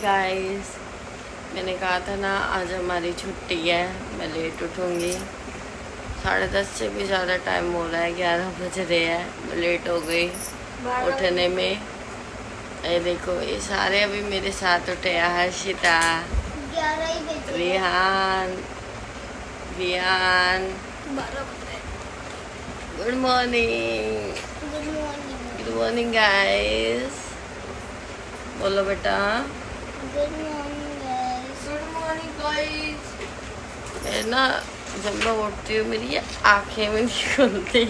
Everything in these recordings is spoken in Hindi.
गाइस, मैंने कहा था ना आज हमारी छुट्टी है, मैं लेट उठूँगी। 10:30 से भी ज़्यादा टाइम हो रहा है, 11 बज रहे हैं, मैं लेट हो गई उठने में। ये देखो, ये सारे अभी मेरे साथ उठे हैं। Harshita, Rihan, Riyan, good morning. Good morning guys, बोलो बेटा। Good morning guys. Good morning guys. मैं ना जब मैं उठती हूँ मेरी ये आँखें में नहीं खुलती।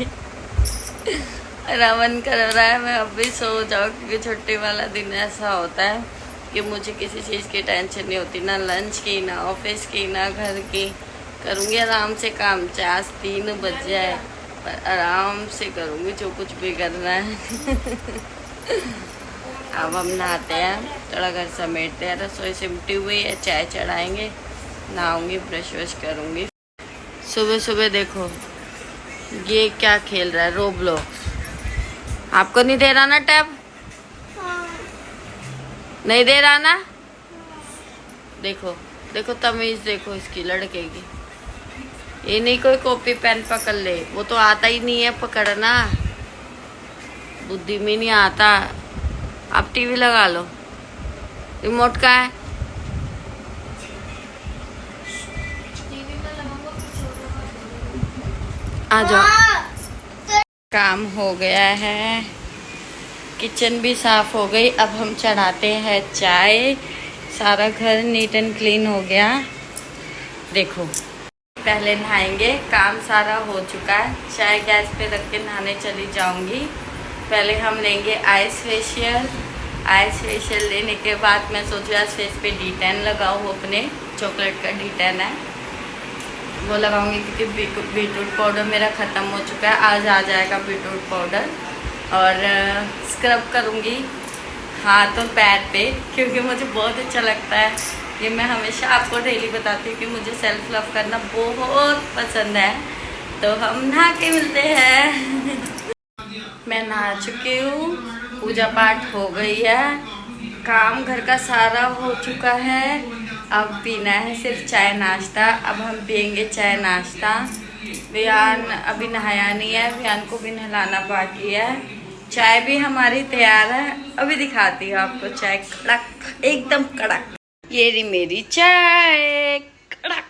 रमन कर रहा है मैं अभी सो जाऊँ, क्योंकि छुट्टी वाला दिन ऐसा होता है कि मुझे किसी चीज़ की टेंशन नहीं होती, ना लंच की, ना ऑफिस की, ना घर की। करूँगी आराम से काम, चाहे आज 3 बज जाए, पर आराम से करूँगी जो कुछ भी करना है। अब हम नहाते हैं, थोड़ा घर समेटते हैं, रसोई सिमटी हुई है, चाय चढ़ाएंगे, नहाऊंगी, ब्रश वश करूँगी। सुबह सुबह देखो ये क्या खेल रहा है, रोब्लॉक्स। आपको नहीं दे रहा ना टैब? नहीं दे रहा ना? देखो देखो तमीज, देखो इसकी लड़के की। ये नहीं कोई कॉपी पेन पकड़ ले, वो तो आता ही नहीं है पकड़ना, बुद्धि में नहीं आता। आप टीवी लगा लो, रिमोट का है। आ जाओ। काम हो गया है, किचन भी साफ हो गई। अब हम चढ़ाते हैं चाय। सारा घर नीट एंड क्लीन हो गया। देखो, पहले नहाएंगे, काम सारा हो चुका है। चाय गैस पे रख के नहाने चली जाऊंगी। पहले हम लेंगे आइस फेशियल। आइस फेशियल लेने के बाद मैं सोचूँ आज फेस पे D10 लगाऊँ, अपने चॉकलेट का D10 है वो लगाऊंगी, क्योंकि बीटरूट पाउडर मेरा ख़त्म हो चुका है। आज आ जाएगा बीटरूट पाउडर। और स्क्रब करूंगी हाथ और पैर पे, क्योंकि मुझे बहुत अच्छा लगता है। ये मैं हमेशा आपको डेली बताती हूँ कि मुझे सेल्फ लव करना बहुत पसंद है। तो हम नहा के मिलते हैं। मैं नहा चुकी हूँ, पूजा पाठ हो गई है, काम घर का सारा हो चुका है। अब पीना है सिर्फ चाय नाश्ता। अब हम पियेंगे चाय नाश्ता। वियान अभी नहाया नहीं है, वियान को भी नहलाना बाकी है। चाय भी हमारी तैयार है, अभी दिखाती हूँ आपको चाय। कड़क, एकदम कड़क। ये रही मेरी चाय कड़क।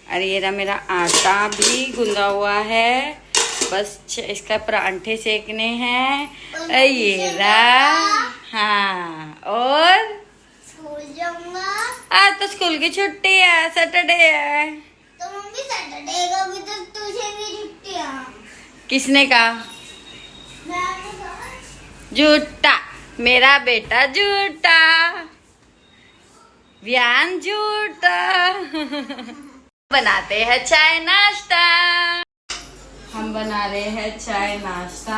और ये रहा मेरा आटा भी गूंदा हुआ है, बस इसका परांठे सेकने हैं। ये रहा, हाँ। और स्कूल जाऊंगा। आज तो स्कूल की छुट्टी है, सैटरडे है। तो मम्मी सैटरडे को भी तो तुझे भी छुट्टी है। किसने कहा? झूठा, मेरा बेटा झूठा, व्यान झूठा। बनाते हैं चाय नाश्ता। हम बना रहे हैं चाय नाश्ता।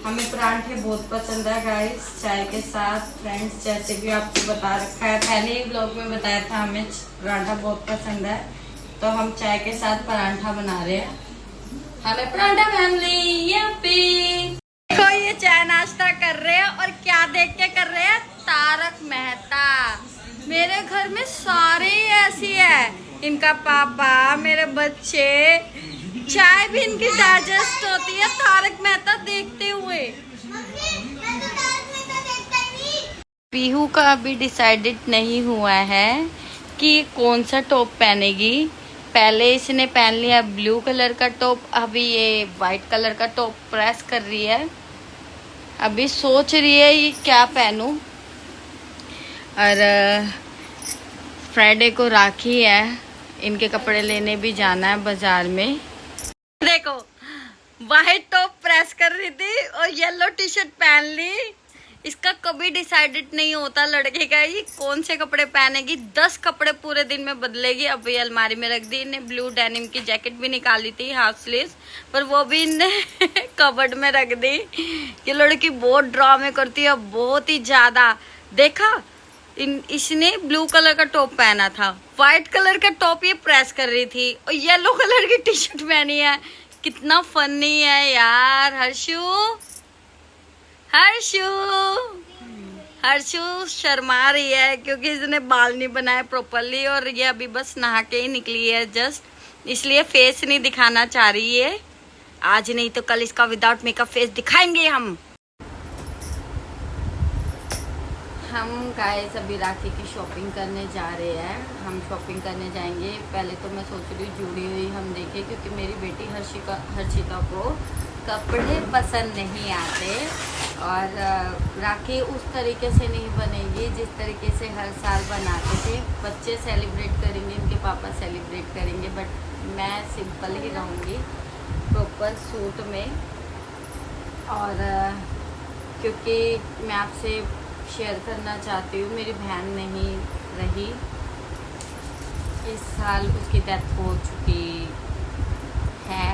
हमें परांठे बहुत पसंद है गाइस, चाय के साथ। फ्रेंड्स, जैसे भी आपको बता रखा है, पहले ही ब्लॉग में बताया था, हमें परांठा बहुत पसंद है, तो हम चाय के साथ परांठा बना रहे हैं। हमें परांठा फैमिली देखो, ये चाय नाश्ता कर रहे हैं और क्या देख के कर रहे हैं? तारक मेहता। मेरे घर में सारे ऐसी है, इनका पापा, मेरे बच्चे, चाय भी इनकी डाइजेस्ट होती है तारक मेहता देखते हुए। पीहू का अभी डिसाइडेड नहीं हुआ है कि कौन सा टॉप पहनेगी। पहले इसने पहन लिया ब्लू कलर का टॉप, अभी ये वाइट कलर का टॉप प्रेस कर रही है। अभी सोच रही है ये क्या पहनूं। और फ्राइडे को राखी है, इनके कपड़े लेने भी जाना है बाजार में। देखो, वाइट टॉप प्रेस कर रही थी और येलो टी शर्ट पहन ली। इसका कभी डिसाइडेड नहीं होता लड़के का, ये कौन से कपड़े पहनेगी। 10 कपड़े पूरे दिन में बदलेगी। अब ये अलमारी में रख दी। इन्हें ब्लू डेनिम की जैकेट भी निकाली थी, हाफ स्लीव्स, पर वो भी इन्हें कबर्ड में रख दी। ये लड़की बहुत ड्रामे करती है, बहुत ही ज्यादा। देखा, इसने ब्लू कलर का टॉप पहना था, व्हाइट कलर का टॉप ये प्रेस कर रही थी, और येलो कलर की टी शर्ट पहनी है। कितना फनी है यार। हर्षू, हर्षू, हर्षु शर्मा रही है क्योंकि इसने बाल नहीं बनाए प्रॉपरली और ये अभी बस नहा के ही निकली है जस्ट, इसलिए फेस नहीं दिखाना चाह रही है आज, नहीं तो कल इसका विदाउट मेकअप फेस दिखाएंगे हम गाइस अभी राखी की शॉपिंग करने जा रहे हैं। हम शॉपिंग करने जाएंगे। पहले तो मैं सोच रही हूँ जुड़ी हुई हम देखें, क्योंकि मेरी बेटी हर्षिता को कपड़े पसंद नहीं आते और राखी उस तरीके से नहीं बनेगी जिस तरीके से हर साल बनाते थे। बच्चे सेलिब्रेट करेंगे, इनके पापा सेलिब्रेट करेंगे, बट मैं सिंपल ही रहूँगी प्रॉपर सूट में। और क्योंकि मैं आपसे शेयर करना चाहती हूँ, मेरी बहन नहीं रही इस साल, उसकी डेथ हो चुकी है।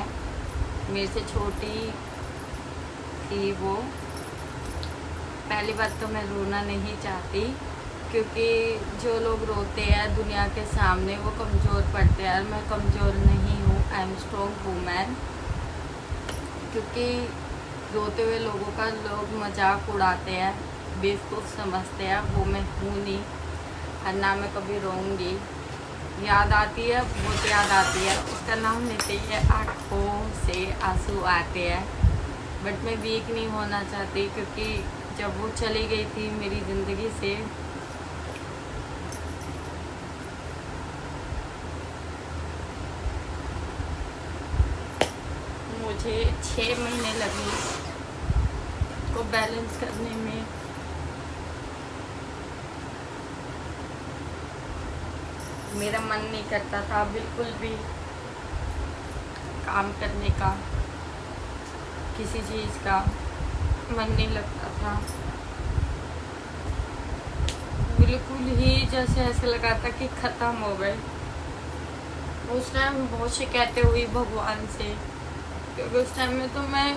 मेरे से छोटी थी वो। पहली बात तो मैं रोना नहीं चाहती, क्योंकि जो लोग रोते हैं दुनिया के सामने वो कमज़ोर पड़ते हैं, और मैं कमज़ोर नहीं हूँ, आई एम स्ट्रॉन्ग वूमेन। क्योंकि रोते हुए लोगों का लोग मजाक उड़ाते हैं, बेवकूफ़ समझते हैं, वो मैं हूँ नहीं, और ना मैं कभी रोऊंगी। याद आती है, बहुत याद आती है, उसका नाम लेते ही आँखों से आंसू आते हैं। बट मैं वीक नहीं होना चाहती, क्योंकि जब वो चली गई थी मेरी ज़िंदगी से, मुझे 6 महीने लगे को बैलेंस करने में। मेरा मन नहीं करता था बिल्कुल भी काम करने का, किसी चीज़ का मन नहीं लगता था बिल्कुल ही, जैसे ऐसे लगा था कि ख़त्म हो गए। उस टाइम बहुत शिकायतें हुई भगवान से, क्योंकि उस टाइम में तो मैं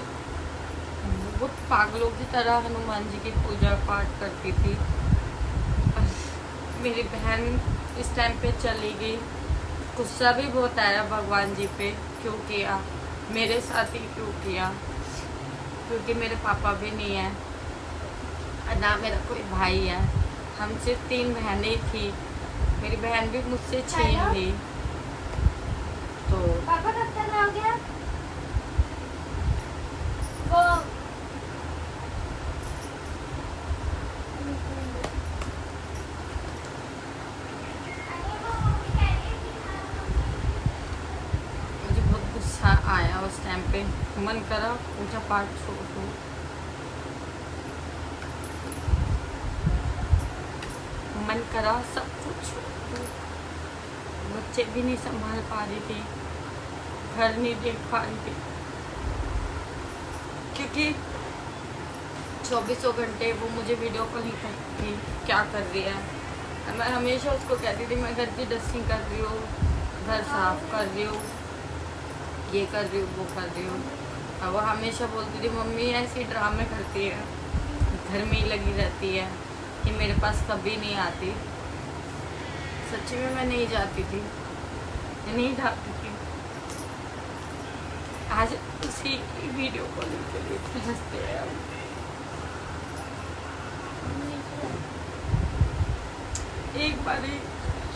बहुत पागलों की तरह हनुमान जी की पूजा पाठ करती थी। मेरी बहन इस टाइम पे चली गई, गुस्सा भी बहुत आया भगवान जी पे, क्यों किया मेरे साथ ही, क्यों किया, क्योंकि मेरे पापा भी नहीं है और ना मेरा कोई भाई है। हम सिर्फ 3 बहनें थी, मेरी बहन भी मुझसे छीन ली। तो पापा कब तक आओगे? वो मुझे बहुत गुस्सा आया उस टाइम पे, मन करा पूजा पाठ छोड़ दूँ। मन करा सब कुछ छोड़ दूँ। बच्चे भी नहीं संभाल पा रही थी, घर नहीं देख पा रही थी, क्योंकि 24 घंटे वो मुझे वीडियो कॉल ही करती थी, क्या कर रही है। मैं हमेशा उसको कहती थी मैं घर की डस्टिंग कर रही हूँ, घर साफ कर रही हूँ, ये कर रही हूँ, वो कर रही हूँ। और वो हमेशा बोलती थी मम्मी ऐसी ड्रामे करती है, घर में ही लगी रहती है, कि मेरे पास कभी नहीं आती। सच्ची में मैं नहीं जाती थी, नहीं जाती थी। आज उसी की वीडियो कॉलिंग के लिए हंसते हैं हम। एक बार ही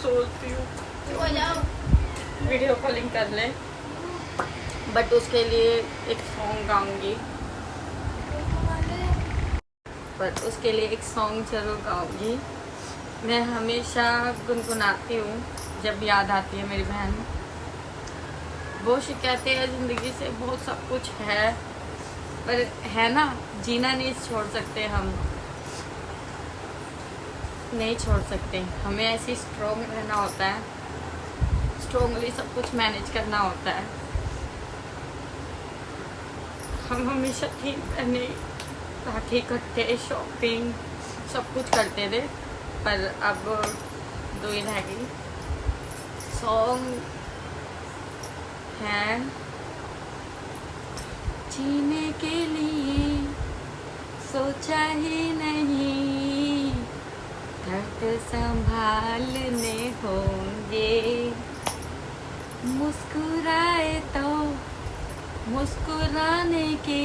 सोचती हूँ वीडियो कॉलिंग कर ले, बट उसके लिए एक सॉन्ग गाऊंगी, पर उसके लिए एक सॉन्ग जरूर गाऊंगी। मैं हमेशा गुनगुनाती हूँ जब याद आती है मेरी बहन। वो शिकायतें हैं ज़िंदगी से, बहुत सब कुछ है, पर है ना, जीना नहीं छोड़ सकते, हम नहीं छोड़ सकते। हमें ऐसी स्ट्रॉन्ग रहना होता है, स्ट्रॉन्गली सब कुछ मैनेज करना होता है। हम हमेशा 3 बहने राखी इकट्ठे शॉपिंग सब कुछ करते थे, पर अब 2 ही रह गई। सॉन्ग है जीने के लिए सोचा ही नहीं, दर्द संभालने होंगे, मुस्कुराए तो मुस्कुराने के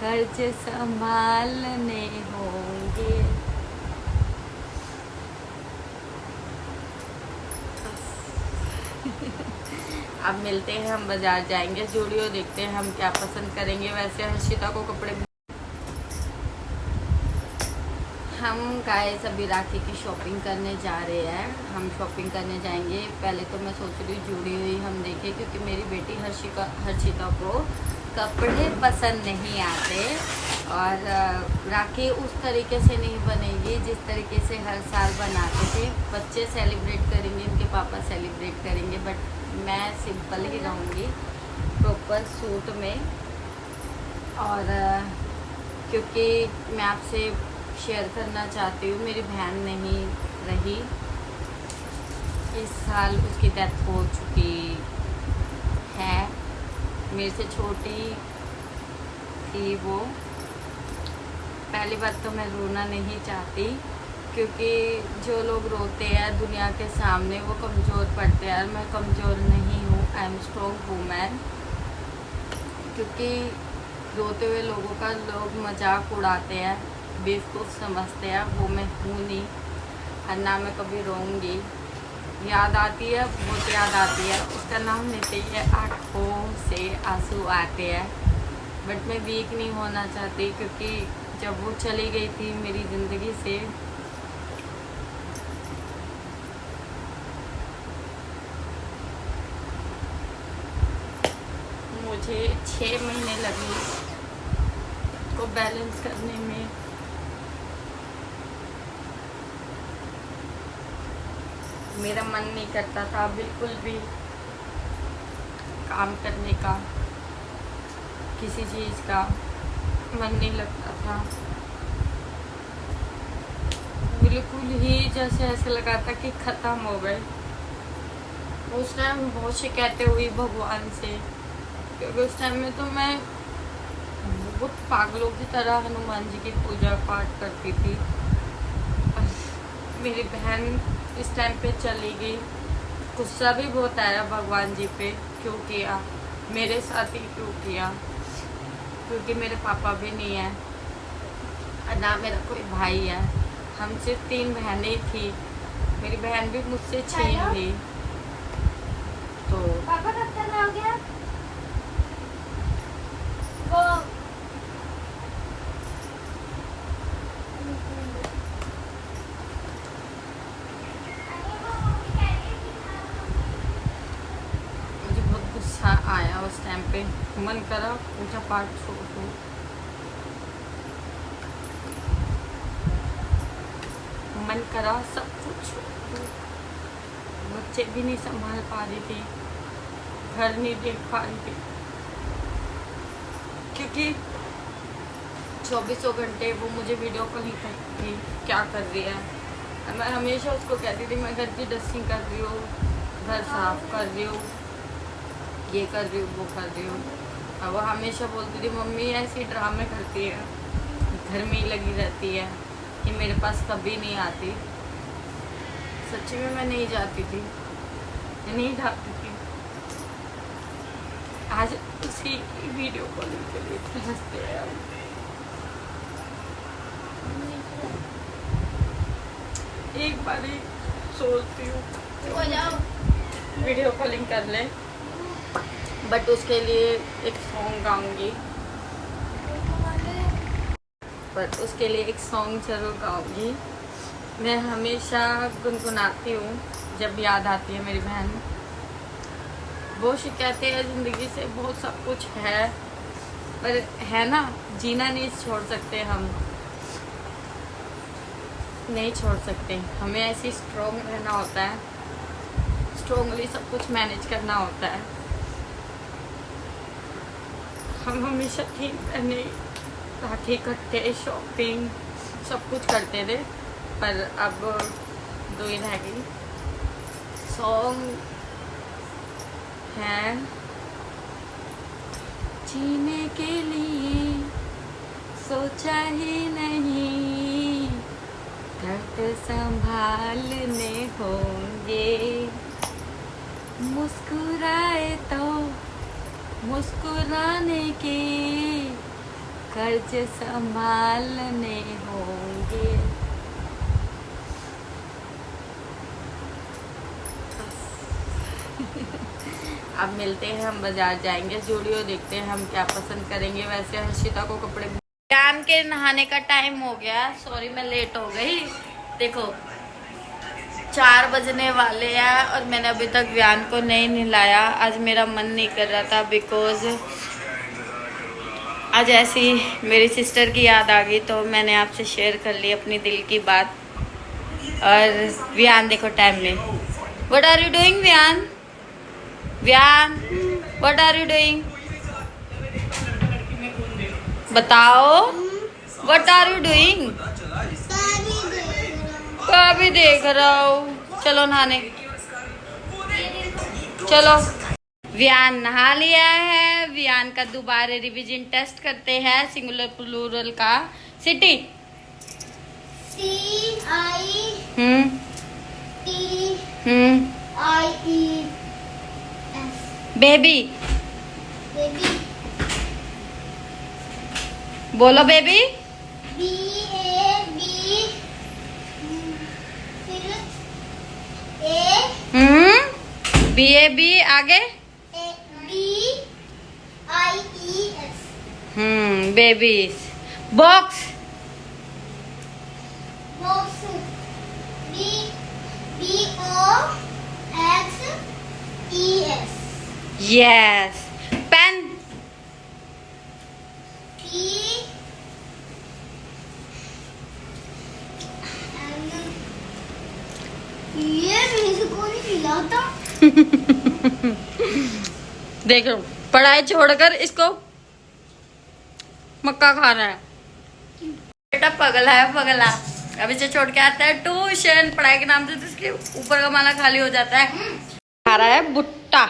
खर्च संभालने होंगे। अब मिलते हैं, हम बाजार जाएंगे, जूडियो देखते हैं हम क्या पसंद करेंगे। वैसे हर्षिता को कपड़े हम गाइस अभी राखी की शॉपिंग करने जा रहे हैं। हम शॉपिंग करने जाएंगे। पहले तो मैं सोच रही हूँ जूडियो ही हम देखें, क्योंकि मेरी बेटी हर्षिता को कपड़े पसंद नहीं आते और राखी उस तरीके से नहीं बनेगी जिस तरीके से हर साल बनाते थे। बच्चे सेलिब्रेट करेंगे, इनके पापा सेलिब्रेट करेंगे, बट मैं सिंपल ही रहूँगी प्रॉपर सूट में। और क्योंकि मैं आपसे शेयर करना चाहती हूँ, मेरी बहन नहीं रही इस साल, उसकी डेथ हो चुकी है। मेरे से छोटी थी वो। पहली बात तो मैं रोना नहीं चाहती, क्योंकि जो लोग रोते हैं दुनिया के सामने वो कमज़ोर पड़ते हैं, और मैं कमज़ोर नहीं हूँ, आई एम स्ट्रॉन्ग वूमेन। क्योंकि रोते हुए लोगों का लोग मजाक उड़ाते हैं, बेवकूफ़ समझते हैं, वो मैं हूँ नहीं, और ना मैं कभी रोऊंगी। याद आती है, बहुत याद आती है, उसका नाम लेते ही आँखों से आंसू आते हैं। बट मैं वीक नहीं होना चाहती, क्योंकि जब वो चली गई थी मेरी ज़िंदगी से, मुझे 6 महीने लगे को बैलेंस करने में। मेरा मन नहीं करता था बिल्कुल भी काम करने का, किसी चीज़ का मन नहीं लगता था बिल्कुल ही। जैसे ऐसे लगा था कि ख़त्म हो गए। उस टाइम बहुत शिकायतें हुई भगवान से, क्योंकि उस टाइम में तो मैं बहुत पागलों की तरह हनुमान जी की पूजा पाठ करती थी। मेरी बहन इस टाइम पे चली गई, गुस्सा भी बहुत आया भगवान जी पे, क्यों किया मेरे साथ ही, क्यों किया, क्योंकि मेरे पापा भी नहीं है और ना मेरा कोई भाई है। हम सिर्फ 3 बहनें थी, मेरी बहन भी मुझसे छीन ली। तो पापा कब तक हो गया वो मुझे बहुत गुस्सा आया उस टाइम पे, मन करा पूजा पाठ छोड़ दूं। मन करा सब कुछ छोड़ दूं। बच्चे भी नहीं संभाल पा रही थी, घर नहीं देख पा रही थी, क्योंकि 24 घंटे वो मुझे वीडियो कॉल ही करती थी, क्या कर रही है। और मैं हमेशा उसको कहती थी मैं घर की डस्टिंग कर रही हूँ, घर साफ कर रही हूँ, ये कर रही हूँ, वो कर रही हूँ। और वो हमेशा बोलती थी मम्मी ऐसी ड्रामे करती है, घर में ही लगी रहती है, कि मेरे पास कभी नहीं आती। सच्ची में मैं नहीं जाती थी, मैं नहीं जाती थी। आज उसी वीडियो कॉलिंग के लिए हंसते हैं हम। एक बार ही सोचती हूँ हो जाओ वीडियो कॉलिंग कर ले, बट उसके लिए एक सॉन्ग गाऊंगी, पर उसके लिए एक सॉन्ग जरूर गाऊंगी। मैं हमेशा गुनगुनाती हूँ जब याद आती है मेरी बहन। वो शिकायतें हैं ज़िंदगी से, बहुत सब कुछ है, पर है ना, जीना नहीं छोड़ सकते, हम नहीं छोड़ सकते। हमें ऐसी स्ट्रॉन्ग रहना होता है, स्ट्रॉन्गली सब कुछ मैनेज करना होता है। हम हमेशा 3 महीने राखी इकट्ठे शॉपिंग सब कुछ करते थे, पर अब 2 ही रह गई। सॉन्ग है जीने के लिए सोचा ही नहीं, दर्द संभालने होंगे, मुस्कुराए तो मुस्कुराने के कर्ज संभालने होंगे। अब मिलते हैं, हम बाजार जाएंगे, जूडियो देखते हैं हम क्या पसंद करेंगे। वैसे हर्षिता को कपड़े, व्यान के नहाने का टाइम हो गया। सॉरी मैं लेट हो गई। देखो 4 बजने वाले हैं और मैंने अभी तक व्यान को नहीं नहलाया। आज मेरा मन नहीं कर रहा था बिकॉज आज ऐसी मेरी सिस्टर की याद आ गई, तो मैंने आपसे शेयर कर ली अपनी दिल की बात। और व्यान देखो टाइम में, व्हाट आर यू डूइंग व्यान? व्यान व्हाट आर यू डूइंग? बताओ व्हाट आर यू डूइंग? कभी देख रहा हूँ। चलो नहाने चलो। व्यान नहा लिया है। व्यान का दोबारा रिवीजन टेस्ट करते हैं सिंगुलर प्लूरल का। सिटी बेबी बोलो बेबी। BAB आगे बेबीज। Box yes. पेन ये मेरे को नहीं खिलाता। देखो पढ़ाई छोड़कर इसको मक्का खा रहा है। बेटा पगला है पगला। अभी से छोड़ के आता है ट्यूशन, पढ़ाई के नाम से तो इसके ऊपर का माला खाली हो जाता है। खा रहा है भुट्टा।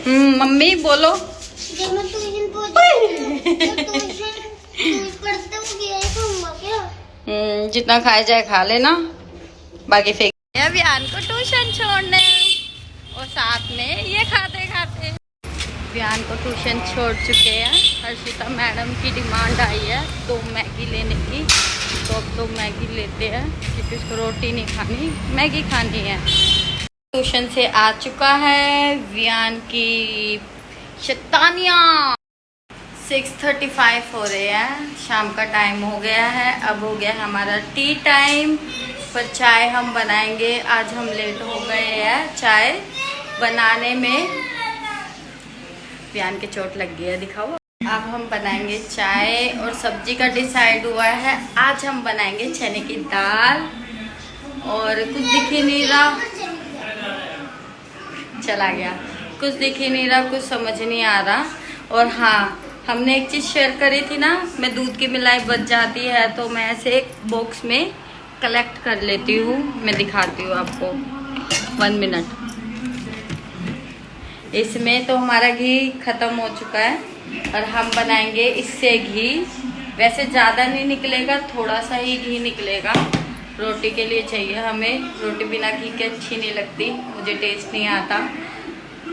मम्मी बोलो। जब मैं ट्यूशन पढ़ते हुए गया खाऊंगा क्या? जितना खाया जाए खा लेना, बाकी फेंक। व्यान को ट्यूशन छोड़ने और साथ में ये खाते खाते व्यान को ट्यूशन छोड़ चुके हैं। हर्षिता मैडम की डिमांड आई है 2 मैगी लेने की, तो अब 2 मैगी लेते हैं क्योंकि उसको रोटी नहीं खानी, मैगी खानी है। ट्यूशन से आ चुका है व्यान की शैतानियाँ। 6:35 हो रहे हैं, शाम का टाइम हो गया है। अब हो गया हमारा टी टाइम, पर चाय हम बनाएंगे। आज हम लेट हो गए हैं चाय बनाने में। व्यान के चोट लग गई है, दिखाओ। अब हम बनाएंगे चाय और सब्जी का डिसाइड हुआ है। आज हम बनाएंगे चने की दाल और कुछ दिख ही नहीं रहा, चला गया, कुछ दिख ही नहीं रहा, कुछ समझ नहीं आ रहा। और हाँ, हमने एक चीज़ शेयर करी थी ना, मैं दूध की मिलाई बच जाती है तो मैं ऐसे एक बॉक्स में कलेक्ट कर लेती हूँ। मैं दिखाती हूँ आपको, 1 मिनट। इसमें तो हमारा घी ख़त्म हो चुका है और हम बनाएंगे इससे घी। वैसे ज़्यादा नहीं निकलेगा, थोड़ा सा ही घी निकलेगा। रोटी के लिए चाहिए हमें। रोटी बिना घी के अच्छी नहीं लगती, मुझे टेस्ट नहीं आता।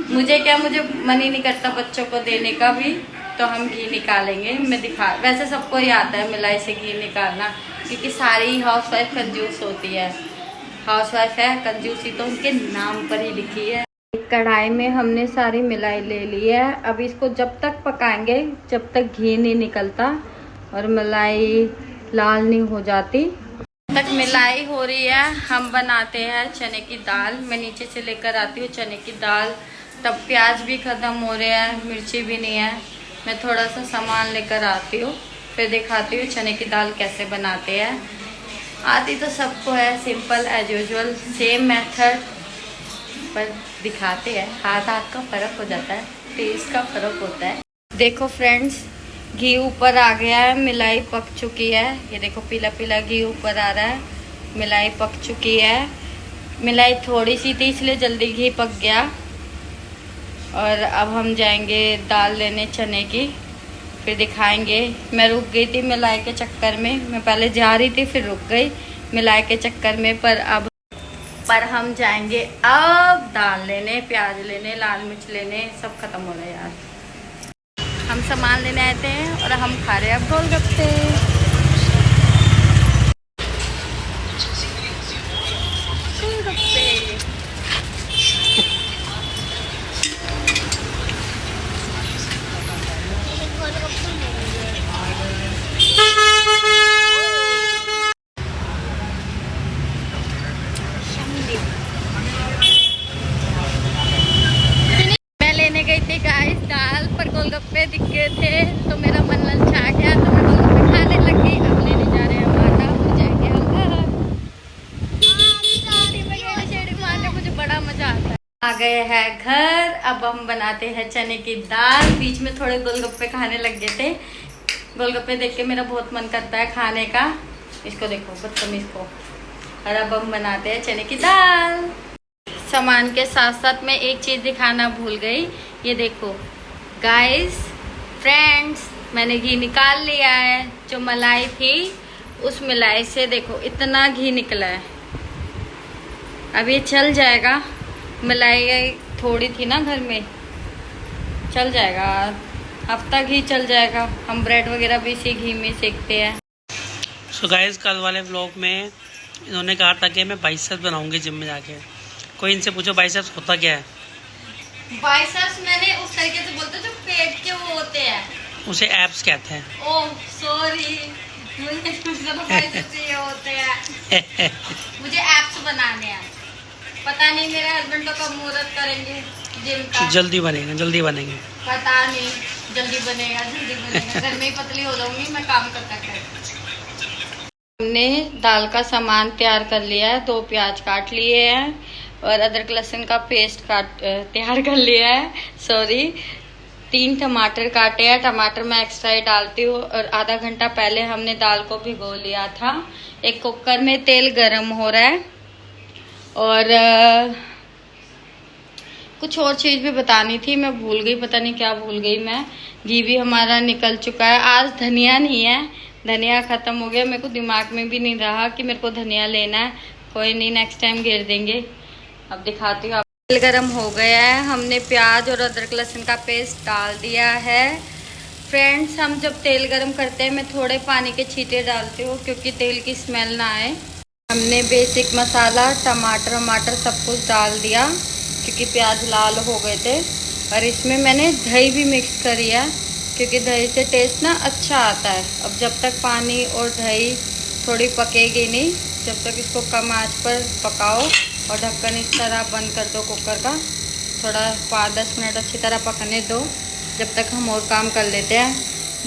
मुझे मन ही नहीं करता बच्चों को देने का भी, तो हम घी निकालेंगे। मैं वैसे सबको ही आता है मिलाई से घी निकालना, क्योंकि सारी हाउसवाइफ कंजूस होती है। हाउसवाइफ है, कंजूसी तो उनके नाम पर ही लिखी है। कढ़ाई में हमने सारी मिलाई ले ली है। अब इसको जब तक पकाएंगे जब तक घी नहीं निकलता और मलाई लाल नहीं हो जाती, तक मिलाई हो रही है। हम बनाते हैं चने की दाल। मैं नीचे से लेकर आती हूँ चने की दाल। तब प्याज भी ख़त्म हो रहे हैं, मिर्ची भी नहीं है। मैं थोड़ा सा सामान लेकर आती हूँ, फिर दिखाती हूँ चने की दाल कैसे बनाते हैं। आती तो सबको है, simple as usual, same method, पर दिखाते हैं। हाथ हाथ का फ़र्क हो जाता है, टेस्ट का फ़र्क होता है। देखो फ्रेंड्स, घी ऊपर आ गया है, मिलाई पक चुकी है। ये देखो पीला पीला घी ऊपर आ रहा है, मिलाई पक चुकी है। मिलाई थोड़ी सी थी इसलिए जल्दी घी पक गया। और अब हम जाएंगे दाल लेने चने की, फिर दिखाएंगे। मैं रुक गई थी मिलाई के चक्कर में, मैं पहले जा रही थी फिर रुक गई मिलाई के चक्कर में। पर हम जाएंगे अब दाल लेने, प्याज लेने, लाल मिर्च लेने, सब खत्म हो रहा है यार। हम सामान लेने आए थे और हम खा रहे हैं अब गोलगप्पे। गोलगप्पे मैं लेने गई थी गाइस दाल, पर गोलगप्पे दिख गए थे तो मेरा मन ललचा गया, तो मैं गोलगप्पे खाने लगी। अब लेने जा रहे हैं हमारा, हो जाएंगे हम घर। मुझे बड़ा मजा आता है। आ गए हैं घर, अब हम बनाते हैं चने की दाल। बीच में थोड़े गोलगप्पे खाने लग गए थे। गोलगप्पे देख के मेरा बहुत मन करता है खाने का। इसको देखो बदतमीज को। और अब हम बनाते हैं चने की दाल। सामान के साथ साथ मैं एक चीज दिखाना भूल गई। ये देखो गाइस फ्रेंड्स, मैंने घी निकाल लिया है। जो मलाई थी उस मलाई से देखो इतना घी निकला है। अब ये चल जाएगा, मलाई थोड़ी थी ना घर में, चल जाएगा, हफ्ता घी चल जाएगा। हम ब्रेड वगैरह भी इसी घी में सेकते हैं। सो गाइस कल वाले व्लॉग में इन्होंने कहा था कि मैं बाइसेप्स बनाऊंगी जिम में जाके। कोई इनसे पूछो बाइसेप्स होता क्या है? बाइसेप्स मैंने उस तरीके से बोलते जो पेट के वो होते हैं, उसे एब्स कहते हैं। ओह सॉरी, बाइसेप्स ये होते हैं। मुझे एब्स बनाने हैं। पता नहीं मेरे हस्बैंड तो कब मुहूर्त करेंगे जिम का। जल्दी बनेगा, जल्दी बनेंगे। पता नहीं, जल्दी बनेगा, जल्दी बनेगा। घर में ही पतली हो जाऊंगी मैं काम कर कर। हमने दाल का सामान तैयार कर लिया है। 2 प्याज काट लिए हैं और अदरक लहसुन का पेस्ट तैयार कर लिया है। सॉरी, 3 टमाटर काटे हैं। टमाटर मैं एक्स्ट्रा ही डालती हूँ। और आधा घंटा पहले हमने दाल को भिगो लिया था। एक कुकर में तेल गरम हो रहा है। और कुछ और चीज़ भी बतानी थी, मैं भूल गई, पता नहीं क्या भूल गई मैं। घी भी हमारा निकल चुका है। आज धनिया नहीं है, धनिया ख़त्म हो गया। मेरे को दिमाग में भी नहीं रहा कि मेरे को धनिया लेना है। कोई नहीं, नेक्स्ट टाइम घेर देंगे। अब दिखाती हूँ। तेल गरम हो गया है। हमने प्याज और अदरक लहसुन का पेस्ट डाल दिया है। फ्रेंड्स, हम जब तेल गरम करते हैं मैं थोड़े पानी के छींटे डालती हूँ क्योंकि तेल की स्मेल ना आए। हमने बेसिक मसाला टमाटर सब कुछ डाल दिया क्योंकि प्याज लाल हो गए थे। और इसमें मैंने दही भी मिक्स करी है क्योंकि दही से टेस्ट ना अच्छा आता है। अब जब तक पानी और दही थोड़ी पकेगी नहीं, जब तक इसको कम आंच पर पकाओ और ढक्कन इस तरह बंद कर दो कुकर का। थोड़ा 5-10 मिनट अच्छी तरह पकने दो, जब तक हम और काम कर लेते हैं।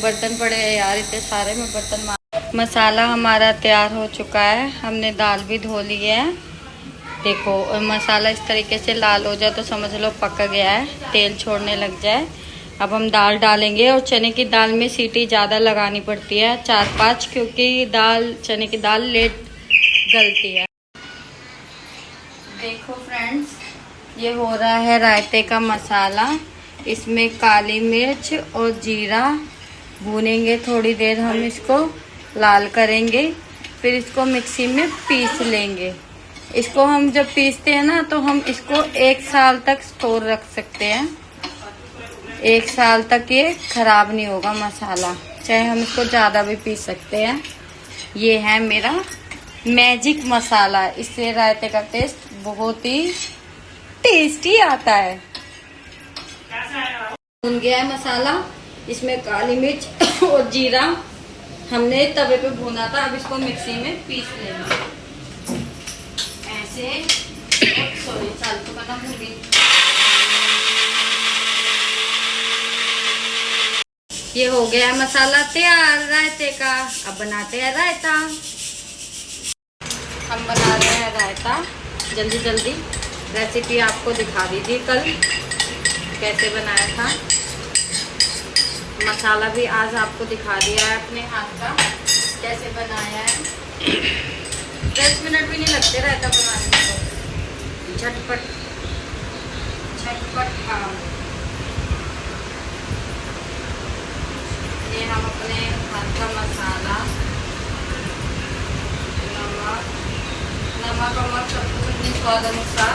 बर्तन पड़े हैं यार इतने सारे, मैं बर्तन मसाला हमारा तैयार हो चुका है। हमने दाल भी धो ली है। देखो, और मसाला इस तरीके से लाल हो जाए तो समझ लो पक गया है, तेल छोड़ने लग जाए। अब हम दाल डालेंगे। और चने की दाल में सीटी ज़्यादा लगानी पड़ती है, 4-5, क्योंकि चने की दाल लेट गलती है। देखो फ्रेंड्स, ये हो रहा है रायते का मसाला। इसमें काली मिर्च और जीरा भूनेंगे थोड़ी देर, हम इसको लाल करेंगे। फिर इसको मिक्सी में पीस लेंगे। इसको हम जब पीसते हैं ना तो हम इसको 1 साल तक स्टोर रख सकते हैं। 1 साल तक ये खराब नहीं होगा मसाला, चाहे हम इसको ज़्यादा भी पीस सकते हैं। ये है मेरा मैजिक मसाला, इससे रायते का टेस्ट बहुत ही टेस्टी आता है। भून गया है मसाला, इसमें काली मिर्च और जीरा हमने तवे पे भूना था। अब इसको मिक्सी में पीस लेंगे ऐसे। सॉरी, चाल तो खत्म हो गई। ये हो गया है मसाला तैयार रायते का। अब बनाते हैं रायता। हम बना रहे हैं रायता जल्दी जल्दी। रेसिपी आपको दिखा दी थी कल कैसे बनाया था। मसाला भी आज आपको दिखा दिया है अपने हाथ का कैसे बनाया है। 10 मिनट भी नहीं लगते रायता बनाने में, तो झटपट काम। ये हम अपने हाथ का मसाला, नमक और सब कुछ अपने स्वाद अनुसार।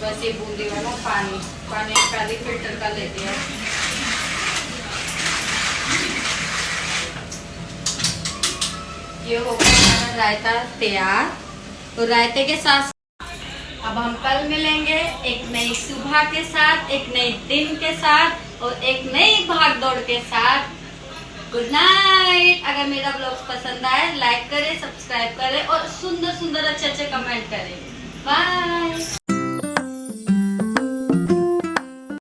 बस ये बूंदी वाला पानी खाली फिल्टर का ले लिया। ये हो गया हमारा रायता तैयार। तो रायते के साथ अब हम कल मिलेंगे एक नई सुबह के साथ, एक नए दिन के साथ और एक नई भागदौड़ के साथ। Good night. अगर मेरा ब्लॉग पसंद आए लाइक करें, सब्सक्राइब करें और सुंदर सुंदर अच्छे अच्छे कमेंट करें। बाय।